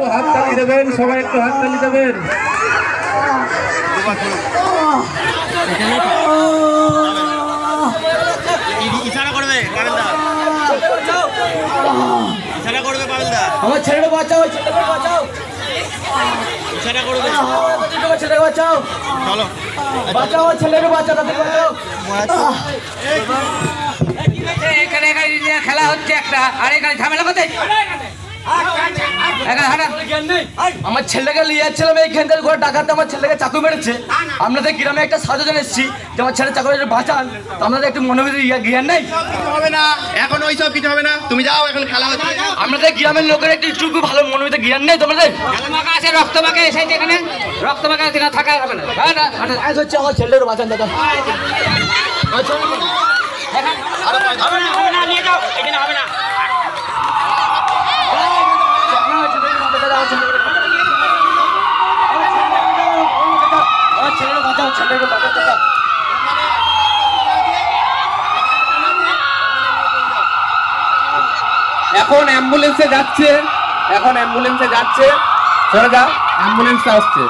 একটু হাততালি দেবেন, সবাই একটু হাততালি দেবেন। ইশারা করবে পাবেলদা, ইশারা করবে পাবেলদা, আমার ছেলেটা বাঁচাও, ছেলেটা বাঁচাও, ইশারা করবে, ছেলেটা বাঁচাও, চলো বাঁচাও, ছেলেটা বাঁচাও, তাদের বাঁচাও। এখানে খেলা হচ্ছে একটা, আর এখানে ঝামেলা করতে আমার ছেলেকে নিয়ে যাচ্ছিলাম এইখান থেকে ঘরে ডাকাতে, আমার ছেলেকে চাকু মেরেছে। আপনাদের গ্রামে একটা সাহায্য এসেছি যে আমার ছেলে চাকু বাঁচান, তো আপনাদের একটু মনোবিধি জ্ঞান নেই? হবে না, এখন ওইসব কিছু হবে না, তুমি যাও, এখন খেলা হচ্ছে। আপনাদের গ্রামের লোকের একটু ভালো মনোবিধি জ্ঞান নেই তোমাদের? মাখা আছে, রক্ত মাখা এসেছে এখানে, রক্ত মাখা এখানে থাকা হবে না। হচ্ছে আমার ছেলের বাঁচান দাদা। হবে না, নিয়ে যাও, এখানে হবে না। এখন অ্যাম্বুলেন্সে যাচ্ছে, এখন অ্যাম্বুলেন্সে যাচ্ছে, সরে যা, অ্যাম্বুলেন্সটা আসছে।